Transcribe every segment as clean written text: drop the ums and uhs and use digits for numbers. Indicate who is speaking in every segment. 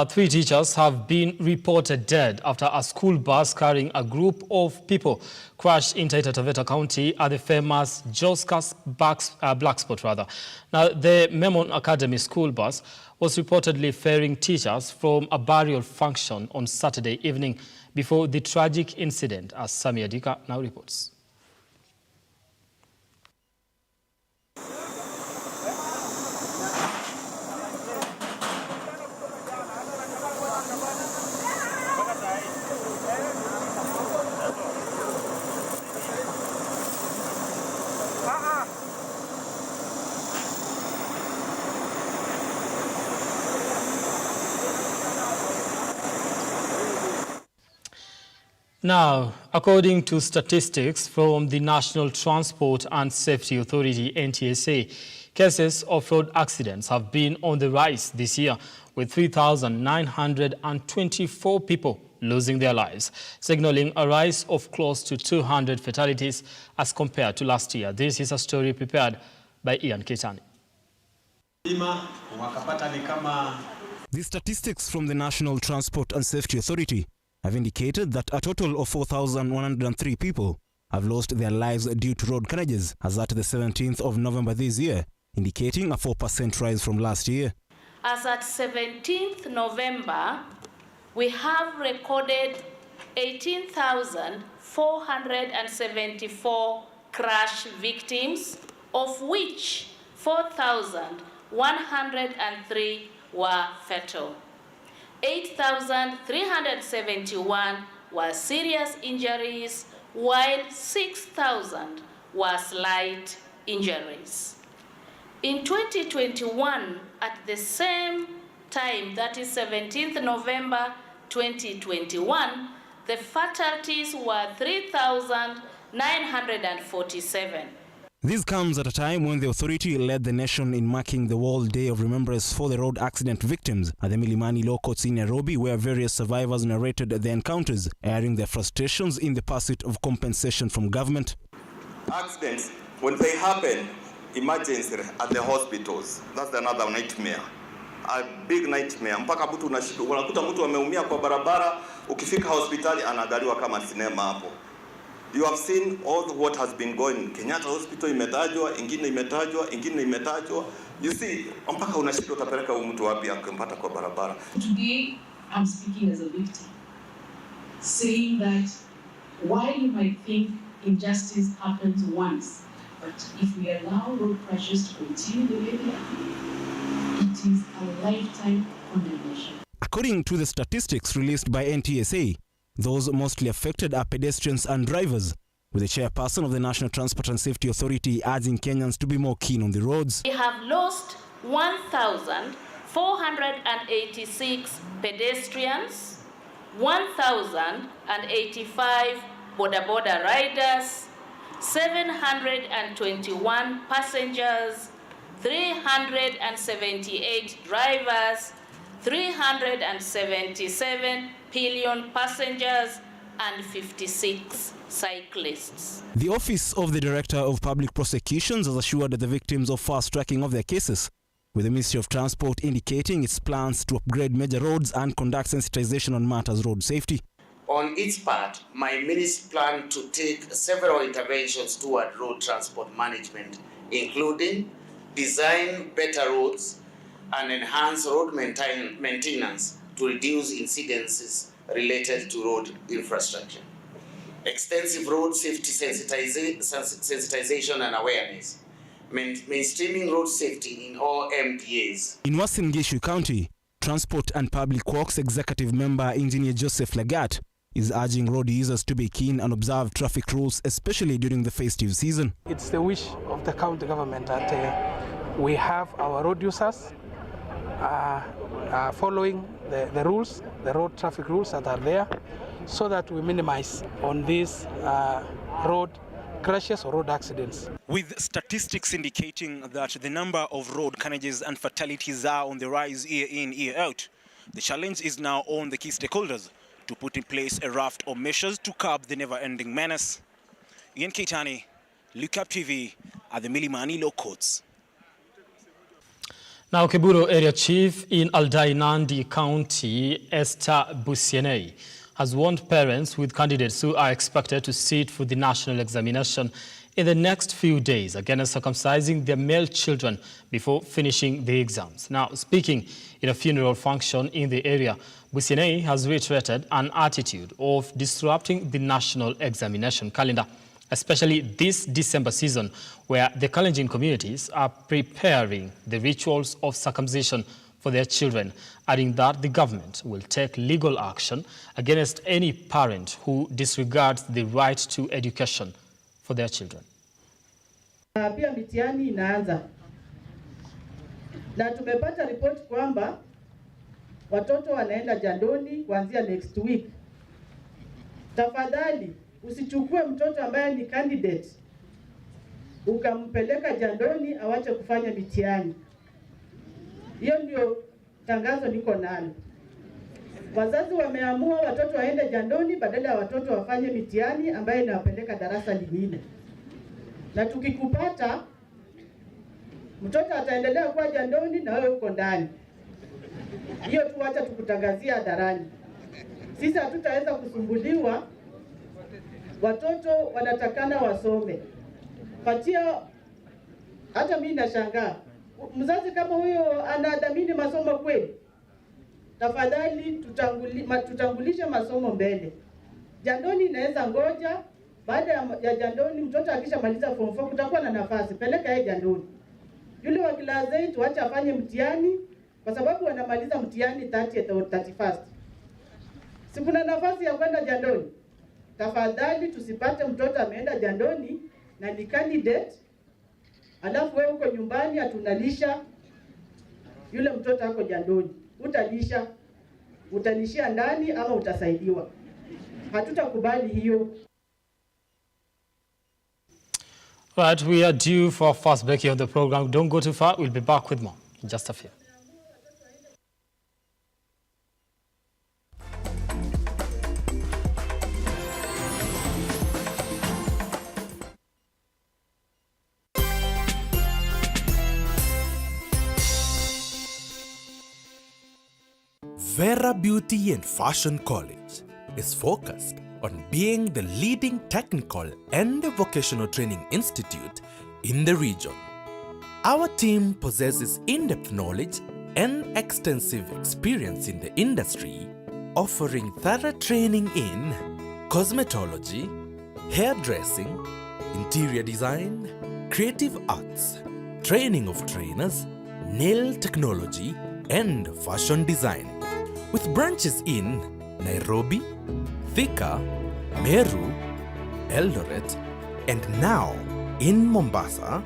Speaker 1: Three teachers have been reported dead after a school bus carrying a group of people crashed in Taita Taveta County at the famous Joscas Black Spot. Now, the Memon Academy school bus was reportedly ferrying teachers from a burial function on Saturday evening before the tragic incident, as Sami Adika now reports. Now, according to statistics from the National Transport and Safety Authority (NTSA), cases of road accidents have been on the rise this year, with 3,924 people losing their lives, signaling a rise of close to 200 fatalities as compared to last year. This is a story prepared by Ian Kitani.
Speaker 2: The statistics from the National Transport and Safety Authority have indicated that a total of 4,103 people have lost their lives due to road carnages as at the 17th of November this year, indicating a 4% rise from last year.
Speaker 3: As at 17th November, we have recorded 18,474 crash victims, of which 4,103 were fatal. 8,371 were serious injuries, while 6,000 were slight injuries. In 2021, at the same time, that is 17th November 2021, the fatalities were 3,947.
Speaker 2: This comes at a time when the authority led the nation in marking the World Day of Remembrance for the road accident victims at the Milimani Law Courts in Nairobi, where various survivors narrated their encounters, airing their frustrations in the pursuit of compensation from government.
Speaker 4: Accidents, when they happen, emergency at the hospitals, that's another nightmare. A big nightmare. Mpaka mtu unakuta mtu ameumia kwa barabara, ukifika hospitali anadhaliwa kama sinema hapo. You have seen all what has been going. Kenyatta Hospital imetajwa, ingine imetajwa. You see, mpaka unashindwa utapeleka mtu wapi akimpata kwa barabara.
Speaker 5: Today, I'm speaking as a victim, saying that while you might think injustice happens once, but if we allow road crashes to continue the way they are, it is a lifetime condemnation.
Speaker 2: According to the statistics released by NTSA, those mostly affected are pedestrians and drivers, with the chairperson of the National Transport and Safety Authority urging Kenyans to be more keen on the roads.
Speaker 3: We have lost 1,486 pedestrians, 1,085 boda riders, 721 passengers, 378 drivers, 377 pillion passengers, and 56 cyclists.
Speaker 2: The Office of the Director of Public Prosecutions has assured the victims of fast-tracking of their cases, with the Ministry of Transport indicating its plans to upgrade major roads and conduct sensitization on matters road safety.
Speaker 6: On its part, my ministry plan to take several interventions toward road transport management, including design better roads and enhance road maintenance to reduce incidences related to road infrastructure. Extensive road safety sensitization and awareness. Mainstreaming road safety in all MDAs.
Speaker 2: In Uasin Gishu County, Transport and Public Works Executive Member Engineer Joseph Lagat is urging road users to be keen and observe traffic rules, especially during the festive season.
Speaker 7: It's the wish of the county government that we have our road users following the rules, the road traffic rules that are there, so that we minimize on these road crashes or road accidents.
Speaker 2: With statistics indicating that the number of road carnages and fatalities are on the rise year in, year out, the challenge is now on the key stakeholders to put in place a raft of measures to curb the never-ending menace. Ian Kitani, Lookuptv at the Milimani Law Courts.
Speaker 1: Now, Kiburo Area Chief in Aldai Nandi County, Esther Busienei, has warned parents with candidates who are expected to sit for the national examination in the next few days against circumcising their male children before finishing the exams. Now, speaking in a funeral function in the area, Busienei has reiterated an attitude of disrupting the national examination calendar, especially this December season, where the Kalenjin communities are preparing the rituals of circumcision for their children, adding that the government will take legal action against any parent who disregards the right to education for their children.
Speaker 8: Pia mitihani inaanza na tumepata report kwamba watoto wanaenda jandoni kuanzia next week. Tafadhali usichukue mtoto ambaye ni candidate ukampeleka jandoni awache kufanya mitihani. Hiyo ndio tangazo niko nalo. Wazazi wameamua watoto waende jandoni badala ya watoto wafanye mitihani ambaye inawapeleka darasa lingine. Na tukikupata mtoto ataendelea kuwa jandoni na wewe uko ndani. Hiyo tu acha tukutangazia hadharani. Sisi hatutaweza kusumbuliwa. Watoto wanatakana wasome. Patia, hata mimi nashangaa. Mzazi kama huyo anadhamini masomo kweli? Tafadhali tutangulishe masomo mbele. Jandoni inaweza ngoja. Baada ya jandoni mtoto akishamaliza form 4 kutakuwa na nafasi, peleka yeye jandoni. Yule wa class 8 tuache afanye mtihani kwa sababu wanamaliza mtihani 30th or 31st. Si kuna nafasi ya kwenda jandoni? Tafadhali tusipate mtoto ameenda jandoni na ni candidate alafu wewe uko nyumbani atunalisha yule mtoto ako jandoni. Utalishia ndani ama utasaidiwa. Hatutakubali hiyo.
Speaker 1: Right, we are due for our first break here on the program. Don't go too far. We'll be back with more in just a few.
Speaker 9: Vera Beauty and Fashion College is focused on being the leading technical and vocational training institute in the region. Our team possesses in-depth knowledge and extensive experience in the industry, offering thorough training in cosmetology, hairdressing, interior design, creative arts, training of trainers, nail technology, and fashion design. With branches in Nairobi, Thika, Meru, Eldoret, and now in Mombasa,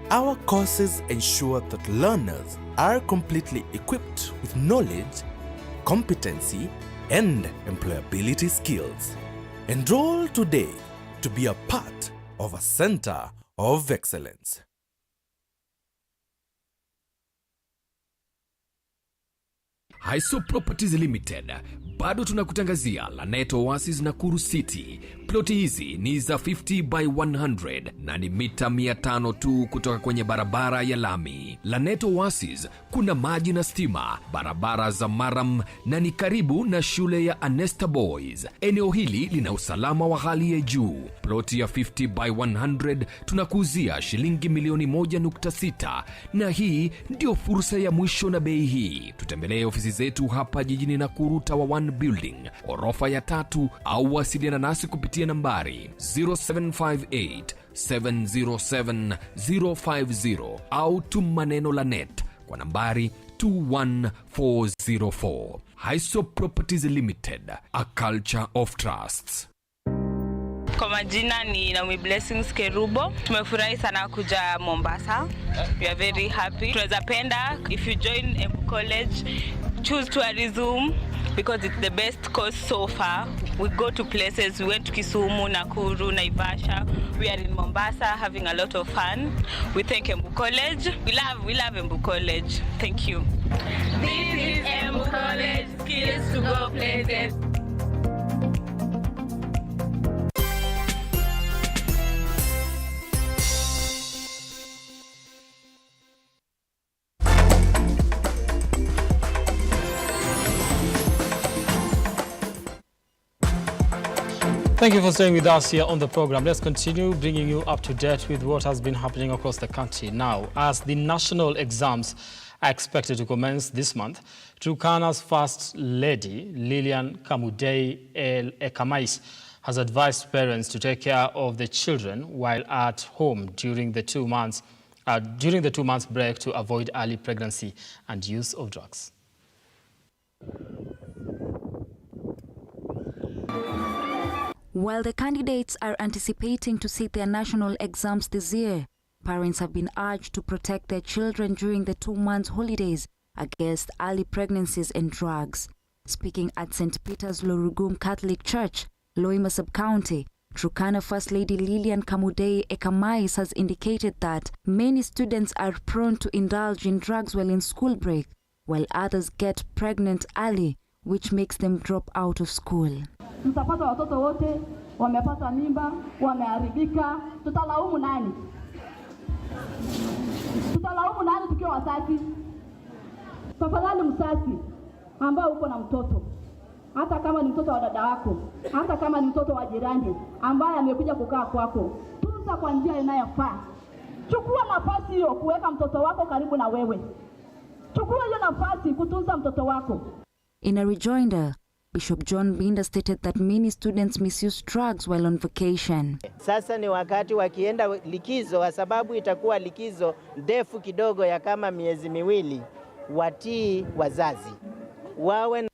Speaker 9: our courses ensure that learners are completely equipped with knowledge, competency, and employability skills. Enroll today to be a part of a center of excellence.
Speaker 10: Hiso Properties Limited bado tunakutangazia Lanet Oasis Nakuru City. Ploti hizi ni za 50 by 100 na ni mita 500 tu kutoka kwenye barabara ya lami. Lanet Oasis kuna maji na stima, barabara za maram na ni karibu na shule ya Anesta Boys. Eneo hili lina usalama wa hali ya juu. Ploti ya 50 by 100 tunakuuzia shilingi milioni 1.6 na hii ndio fursa ya mwisho na bei hii. Tutembelee ofisi zetu hapa jijini Nakuru Tower 1 Building, orofa ya 3 au wasiliana nasi kupitia nambari 0758 707 050 au tuma neno Lanet kwa nambari 21404. Hiso Properties Limited, a culture of trusts.
Speaker 11: Kwa majina ni Naomi Blessings Kerubo. Tumefurahi sana kuja Mombasa. We are very happy. Tunaweza penda if you join Embu College, choose tourism because it's the best course so far. We go to places. We went to Kisumu, Nakuru, Naivasha. We are in Mombasa having a lot of fun. We thank Embu College. We love Embu College. Thank you.
Speaker 3: This is Embu College, skills to go places.
Speaker 1: Thank you for staying with us here on the program. Let's continue bringing you up to date with what has been happening across the country. Now, as the national exams are expected to commence this month, Turkana's First Lady, Lilian Kamudei El-Ekamais, has advised parents to take care of the children while at home during the 2 months break to avoid early pregnancy and use of drugs.
Speaker 12: While the candidates are anticipating to sit their national exams this year, parents have been urged to protect their children during the 2 months holidays against early pregnancies and drugs. Speaking at St. Peter's Lorugum Catholic Church, Loima Sub-County, Turkana First Lady Lilian Kamudei Ekamais has indicated that many students are prone to indulge in drugs while in school break, while others get pregnant early, which makes them drop out of school.
Speaker 13: Mtapata watoto wote wamepata mimba, wameharibika, tutalaumu nani? Tutalaumu nani tukiwa wazazi? Tafadhali mzazi ambao uko na mtoto, hata kama ni mtoto wa dada wako, hata kama ni mtoto wa jirani ambaye amekuja kukaa kwako, tunza kwa njia inayofaa. Chukua nafasi hiyo kuweka mtoto wako karibu na wewe. Chukua hiyo nafasi kutunza mtoto wako.
Speaker 12: In a rejoinder, Bishop John Binda stated that many students misuse drugs while on vacation.
Speaker 14: Sasa ni wakati wakienda likizo, kwa sababu itakuwa likizo ndefu kidogo ya kama miezi miwili, watii wazazi. Wawe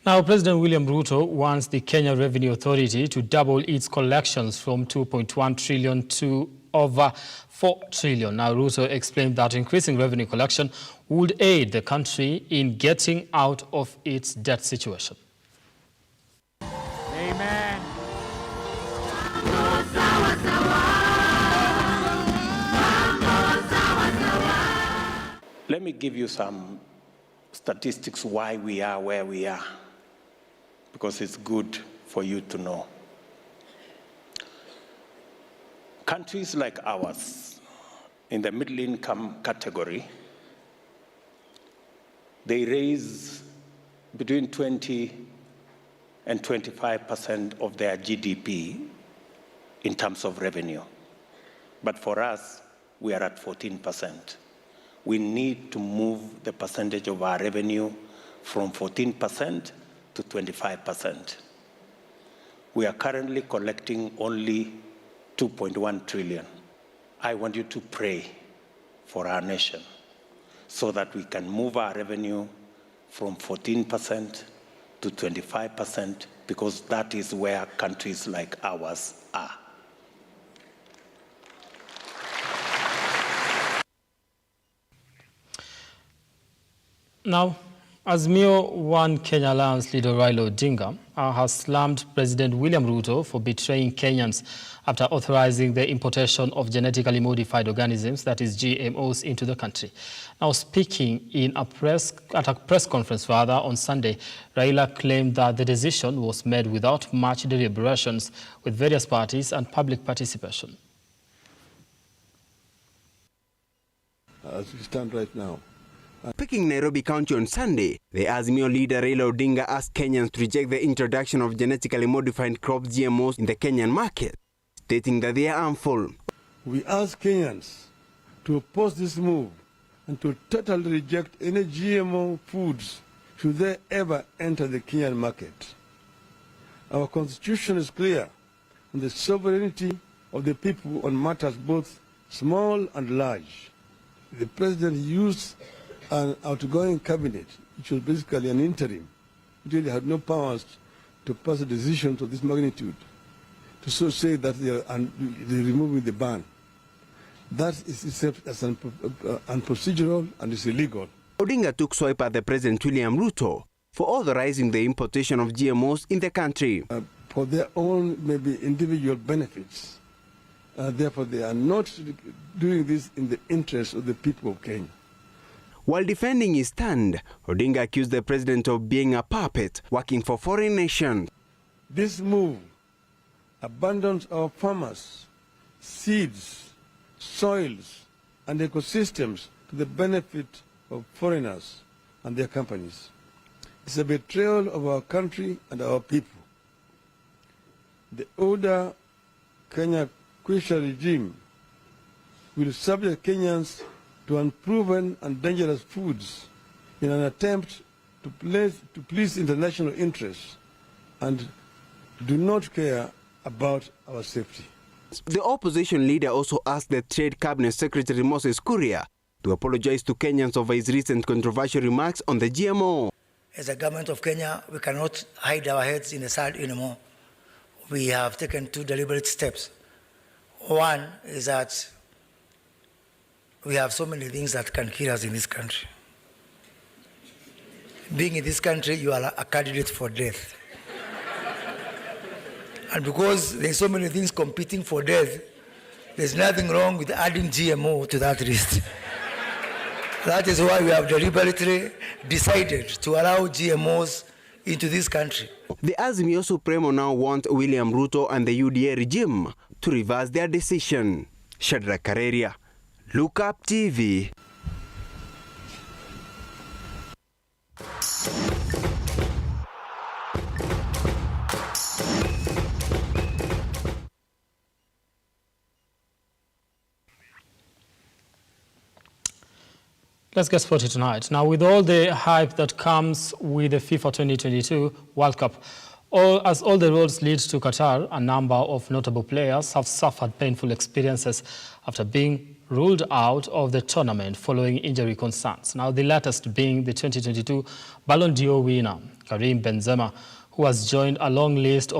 Speaker 1: Now, President William Ruto wants the Kenya Revenue Authority to double its collections from 2.1 trillion to over 4 trillion. Now, Ruto explained that increasing revenue collection would aid the country in getting out of its debt situation.
Speaker 15: Amen.
Speaker 16: Let me give you some statistics why we are where we are, because it's good for you to know. Countries like ours, in the middle income category, they raise between 20 and 25% of their GDP in terms of revenue. But for us, we are at 14%. We need to move the percentage of our revenue from 14% to 25%. We are currently collecting only 2.1 trillion. I want you to pray for our nation so that we can move our revenue from 14% to 25%, because that is where countries like ours are.
Speaker 1: Now, Azimio One Kenya Alliance leader Raila Odinga has slammed President William Ruto for betraying Kenyans after authorizing the importation of genetically modified organisms, that is GMOs, into the country. Now, speaking at a press conference on Sunday, Raila claimed that the decision was made without much deliberations with various parties and public participation.
Speaker 17: As we stand right now,
Speaker 18: Speaking in Nairobi County on Sunday, the Azimio leader Raila Odinga asked Kenyans to reject the introduction of genetically modified crops GMOs in the Kenyan market, stating that they are harmful.
Speaker 17: We ask Kenyans to oppose this move and to totally reject any GMO foods should they ever enter the Kenyan market. Our constitution is clear on the sovereignty of the people on matters both small and large. The president used an outgoing cabinet, which was basically an interim. It really had no powers to pass a decision of this magnitude, to so say that they're removing the ban. That is itself as unprocedural and is illegal.
Speaker 18: Odinga took swipe at the President William Ruto for authorizing the importation of GMOs in the country.
Speaker 17: For their own, maybe individual benefits. Therefore, they are not doing this in the interest of the people of Kenya.
Speaker 18: While defending his stand, Odinga accused the president of being a puppet working for foreign nations.
Speaker 17: This move abandons our farmers, seeds, soils, and ecosystems to the benefit of foreigners and their companies. It's a betrayal of our country and our people. The older Kenya Kwisha regime will subject Kenyans to unproven and dangerous foods in an attempt to please international interests and do not care about our safety.
Speaker 18: The opposition leader also asked the Trade Cabinet Secretary Moses Kuria to apologize to Kenyans over his recent controversial remarks on the GMO.
Speaker 15: As a government of Kenya, we cannot hide our heads in the sand anymore. We have taken 2 deliberate steps. One is that we have so many things that can kill us in this country. Being in this country, you are a candidate for death. And because there's so many things competing for death, there's nothing wrong with adding GMO to that list. That is why we have deliberately decided to allow GMOs into this country.
Speaker 18: The Azimio Supremo now want William Ruto and the UDA regime to reverse their decision. Shadrack Kareria, Lookuptv.
Speaker 1: Let's get sporty tonight. Now, with all the hype that comes with the FIFA 2022 World Cup, as all the roads lead to Qatar, a number of notable players have suffered painful experiences after being ruled out of the tournament following injury concerns. Now, the latest being the 2022 Ballon d'Or winner, Karim Benzema, who has joined a long list of